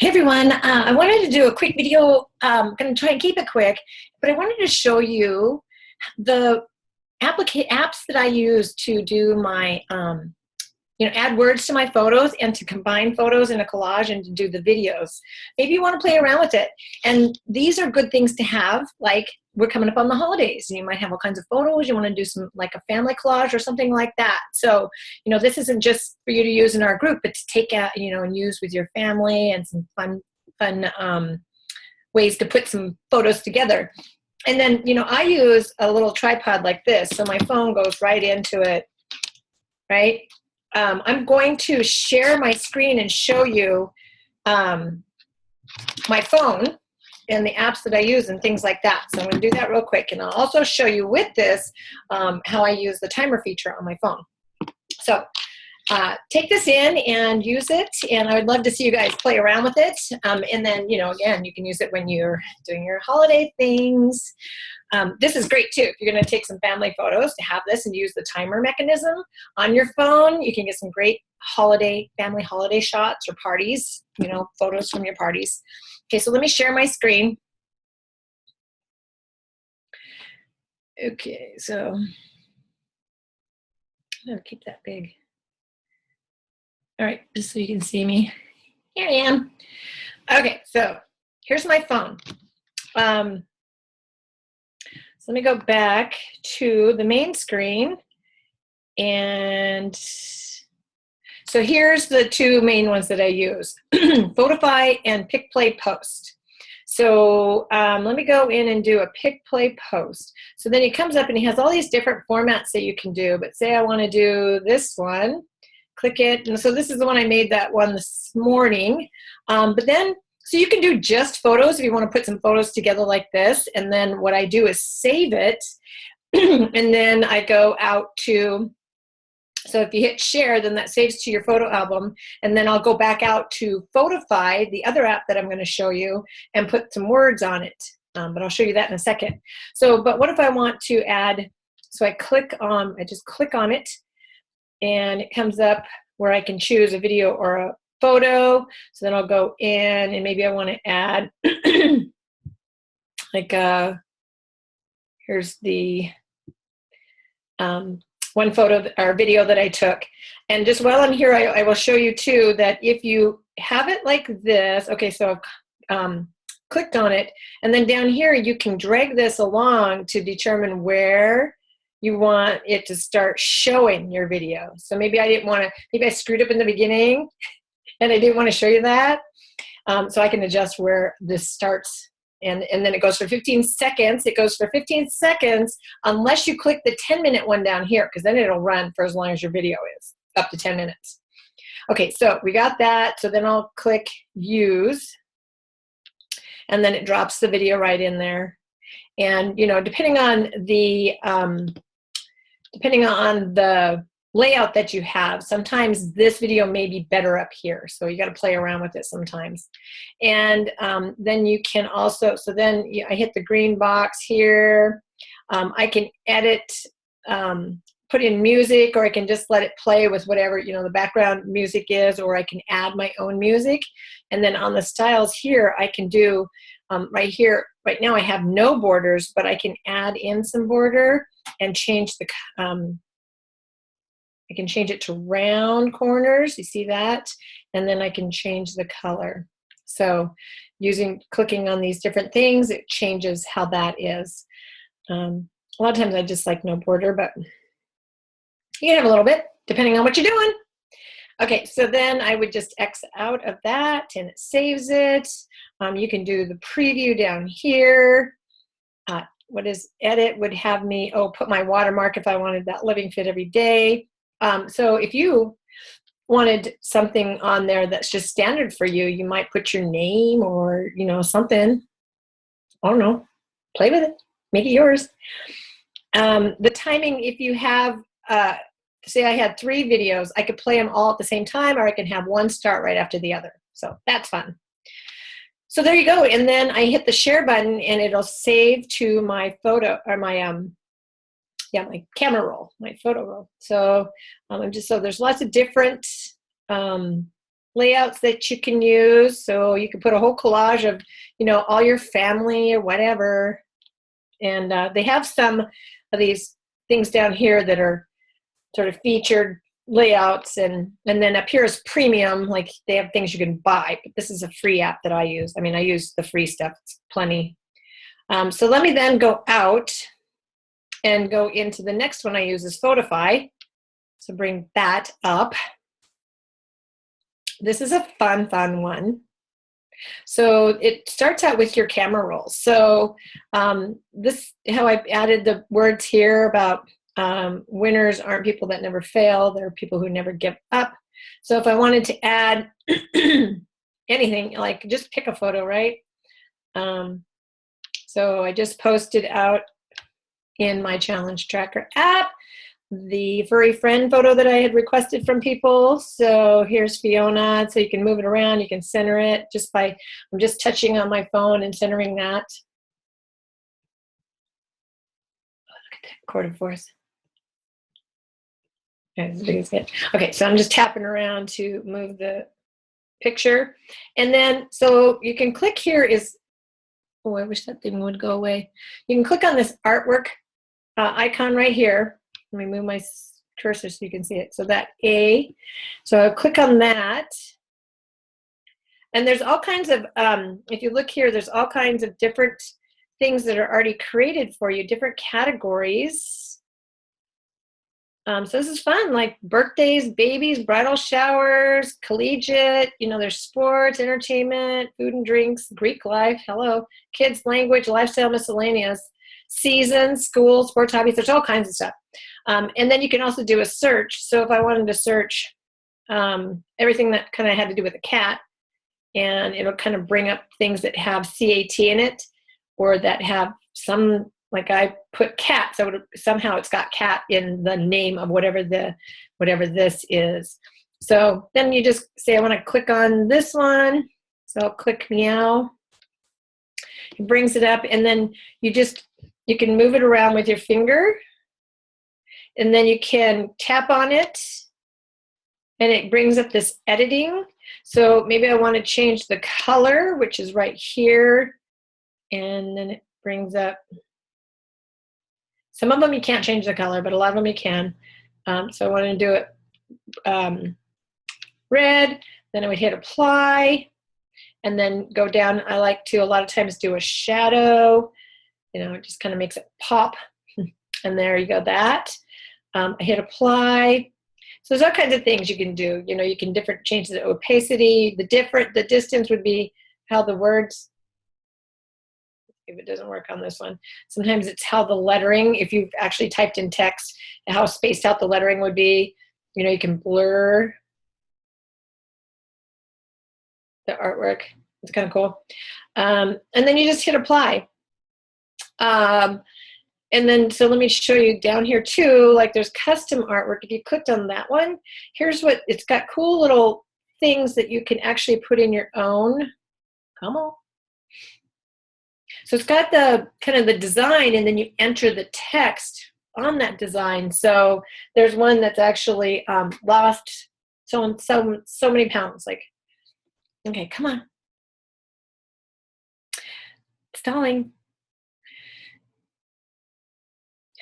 Hey everyone, I wanted to do a quick video. I'm going to try and keep it quick, but I wanted to show you the apps that I use to do my, add words to my photos and to combine photos in a collage and to do the videos. Maybe you want to play around with it. And these are good things to have, like we're coming up on the holidays. You might have all kinds of photos. You want to do some like a family collage or something like that. So, this isn't just for you to use in our group, but to take out, and use with your family and some fun ways to put some photos together. And then, I use a little tripod like this. So my phone goes right into it, right? I'm going to share my screen and show you my phone and the apps that I use and things like that. So I'm going to do that real quick. And I'll also show you with this how I use the timer feature on my phone. So take this in and use it. And I would love to see you guys play around with it. And then, again, you can use it when you're doing your holiday things. This is great too. If you're going to take some family photos, to have this and use the timer mechanism on your phone, you can get some great family holiday shots or parties, photos from your parties. Okay, so let me share my screen. Okay, so I'm going to keep that big. All right, just so you can see me. Here I am. Okay, so here's my phone. So let me go back to the main screen. And so here's the two main ones that I use, Photify and Pick Play Post. So let me go in and do a Pick Play Post. So then it comes up and it has all these different formats that you can do. But say I want to do this one, click it. And so this is the one I made that one this morning. But then, so you can do just photos if you want to put some photos together like this. And then what I do is save it. And then I go out to, so if you hit share, then that saves to your photo album. And then I'll go back out to Photify, the other app that I'm going to show you, and put some words on it. But I'll show you that in a second. So, but what if I want to add, so I just click on it, and it comes up where I can choose a video or a photo. So then I'll go in and maybe I want to add like here's the one photo or video that I took. And just while I'm here, I will show you too that if you have it like this, okay, so I've clicked on it, and then down here you can drag this along to determine where you want it to start showing your video. So maybe maybe I screwed up in the beginning and I didn't want to show you that. So I can adjust where this starts. And then it goes for 15 seconds. It goes for 15 seconds unless you click the 10-minute one down here, because then it'll run for as long as your video is, up to 10 minutes. Okay, so we got that. So then I'll click use. And then it drops the video right in there. And, depending on the layout that you have, sometimes this video may be better up here. So you got to play around with it sometimes. And then you can also, so then I hit the green box here. I can edit, put in music, or I can just let it play with whatever, the background music is, or I can add my own music. And then on the styles here, I can do, right here, right now I have no borders, but I can add in some border and change the, I can change it to round corners, you see that? And then I can change the color. So clicking on these different things, it changes how that is. A lot of times I just like no border, but you can have a little bit, depending on what you're doing. Okay, so then I would just X out of that and it saves it. You can do the preview down here. What is edit would have me, put my watermark if I wanted that living fit every day. So if you wanted something on there that's just standard for you, you might put your name or, something. I don't know. Play with it. Make it yours. The timing, if you have, say I had 3 videos, I could play them all at the same time, or I can have one start right after the other. So that's fun. So there you go. And then I hit the share button and it'll save to my photo or my, my camera roll, my photo roll. So so there's lots of different layouts that you can use. So you can put a whole collage of, you know, all your family or whatever. And they have some of these things down here that are sort of featured layouts, and then up here is premium, like they have things you can buy, but this is a free app that I use. I mean, I use the free stuff, it's plenty. So let me then go out and go into the next one I use is Photify. So bring that up. This is a fun one. So it starts out with your camera rolls. So this, how I've added the words here about winners aren't people that never fail, they're people who never give up. So if I wanted to add anything, like just pick a photo, right? So I just posted out in my Challenge Tracker app the furry friend photo that I had requested from people. So here's Fiona, so you can move it around, you can center it just by, I'm just touching on my phone and centering that. Oh, look at that quarter force. As big as it. Okay, so I'm just tapping around to move the picture. And then, so you can click here is, oh, I wish that thing would go away. You can click on this artwork icon right here. Let me move my cursor so you can see it. So that A, so I'll click on that. And there's all kinds of, if you look here, there's all kinds of different things that are already created for you, different categories. So this is fun, like birthdays, babies, bridal showers, collegiate, you know, there's sports, entertainment, food and drinks, Greek life, hello, kids, language, lifestyle, miscellaneous, seasons, school, sports, hobbies, there's all kinds of stuff. And then you can also do a search. So if I wanted to search everything that kind of had to do with a cat, and it'll kind of bring up things that have CAT in it, or that have some, like I put cat, so somehow it's got cat in the name of whatever this is. So then you just say, I want to click on this one. So I'll click meow. It brings it up, and then you can move it around with your finger, and then you can tap on it, and it brings up this editing. So maybe I want to change the color, which is right here, and then it brings up, some of them you can't change the color, but a lot of them you can. So I want to do it red, then I would hit apply, and then go down. I like to a lot of times do a shadow, you know, it just kind of makes it pop. And there you go, that. I hit apply. So there's all kinds of things you can do. You know, you can change the opacity, the distance would be how the words, if it doesn't work on this one. Sometimes it's how the lettering, if you've actually typed in text, how spaced out the lettering would be. You know, you can blur the artwork. It's kind of cool. And then you just hit apply. And then, so let me show you down here too, like there's custom artwork. If you clicked on that one, here's what, it's got cool little things that you can actually put in your own. Come on. So it's got the kind of the design, and then you enter the text on that design. So there's one that's actually lost so many pounds. Like, okay, come on. Stalling.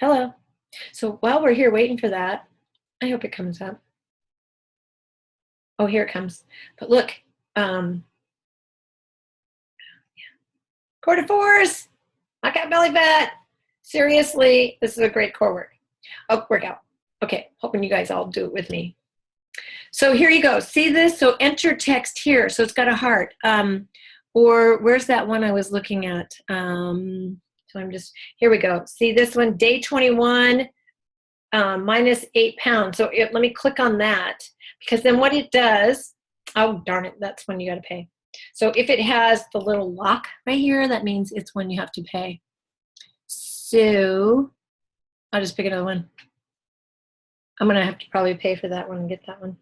Hello. So while we're here waiting for that, I hope it comes up. Oh, here it comes. But look, quarter fours, I got belly fat. Seriously, this is a great core workout. Okay, hoping you guys all do it with me. So here you go. See this? So enter text here. So it's got a heart. Or where's that one I was looking at? So I'm just, here we go. See this one, day 21, minus 8 pounds. So let me click on that, because then what it does, oh, darn it, that's when you got to pay. So if it has the little lock right here, that means it's when you have to pay. So I'll just pick another one. I'm going to have to probably pay for that one and get that one.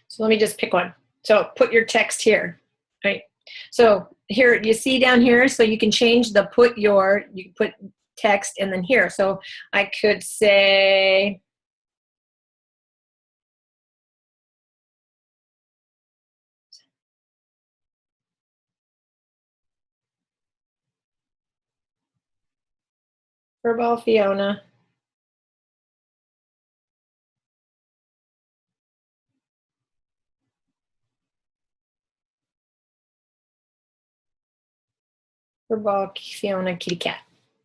So let me just pick one. So put your text here, right? So here, you see down here, so you can change the you can put text and then here. So I could say, Furball Fiona. Furball Fiona kitty cat,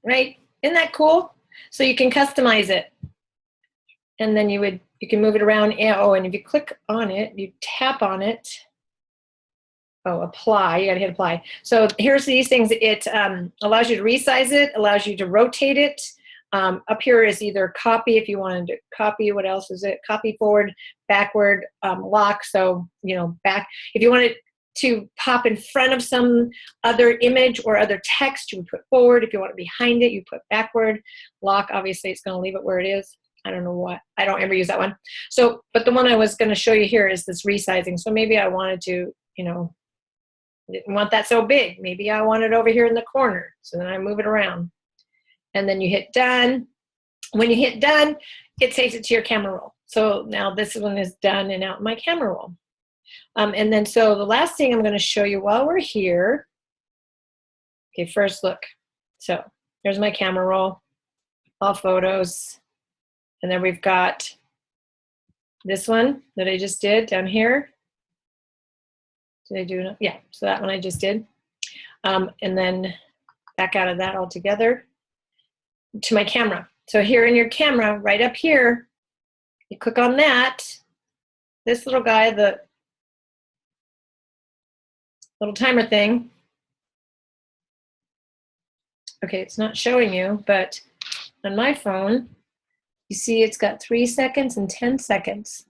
right? Isn't that cool? So you can customize it. And then you can move it around. Oh, and if you click on it, you tap on it. Oh, apply, you gotta hit apply. So here's these things. It allows you to resize it, allows you to rotate it. Up here is either copy if you wanted to copy. What else is it? Copy, forward, backward, lock. So, back. If you wanted to pop in front of some other image or other text, you would put forward. If you want it behind it, you put backward. Lock, obviously, it's gonna leave it where it is. I don't know what. I don't ever use that one. So, but the one I was gonna show you here is this resizing. So maybe I wanted to, didn't want that so big. Maybe I want it over here in the corner. So then I move it around. And then you hit done. When you hit done, it saves it to your camera roll. So now this one is done and out in my camera roll. And then so the last thing I'm going to show you while we're here. Okay, first look. So there's my camera roll, all photos. And then we've got this one that I just did down here. Did I do it? Yeah, so that one I just did. And then back out of that altogether to my camera. So here in your camera, right up here, you click on that. This little guy, the little timer thing. Okay, it's not showing you, but on my phone, you see it's got 3 seconds and 10 seconds.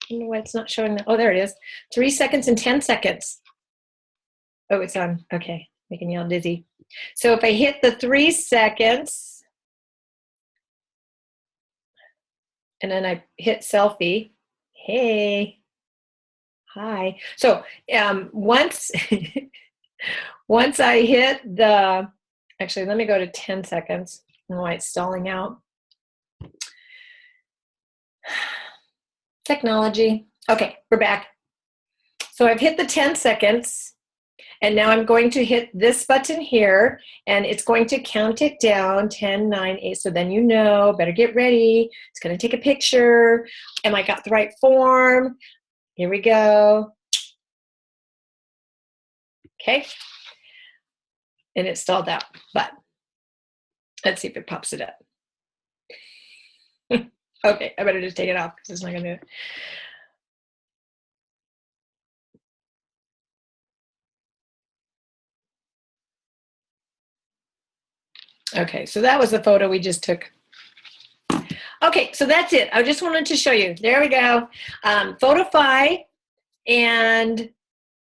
I don't know why it's not showing that. Oh, there it is. 3 seconds and 10 seconds. Oh, it's on. Okay, making you all dizzy. So if I hit the 3 seconds, and then I hit selfie, hey, hi. So once I hit the, actually, let me go to 10 seconds. I don't know why it's stalling out. Technology. Okay, we're back. So I've hit the 10 seconds, and now I'm going to hit this button here, and it's going to count it down, 10, 9, 8. So then better get ready. It's going to take a picture. Am I got the right form? Here we go. Okay. And it stalled out, but let's see if it pops it up. Okay, I better just take it off because it's not going to do it. Okay, so that was the photo we just took. Okay, so that's it. I just wanted to show you. There we go. Photify and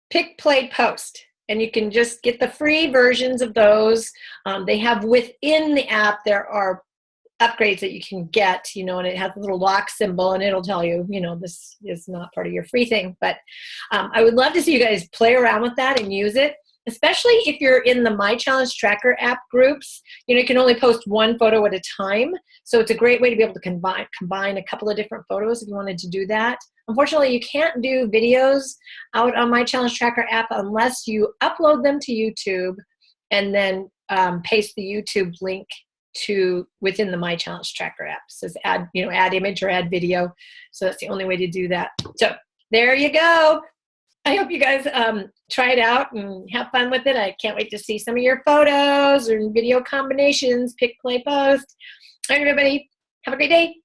Pick, Play, Post. And you can just get the free versions of those. They have within the app, there are upgrades that you can get, and it has a little lock symbol, and it'll tell you, this is not part of your free thing. But I would love to see you guys play around with that and use it, especially if you're in the My Challenge Tracker app groups. You can only post one photo at a time, so it's a great way to be able to combine a couple of different photos if you wanted to do that. Unfortunately, you can't do videos out on My Challenge Tracker app unless you upload them to YouTube and then paste the YouTube link to within the My Challenge Tracker app. It says add image or add video. So that's the only way to do that. So there you go. I hope you guys try it out and have fun with it. I can't wait to see some of your photos or video combinations. Pick, play, post. All right, everybody, have a great day.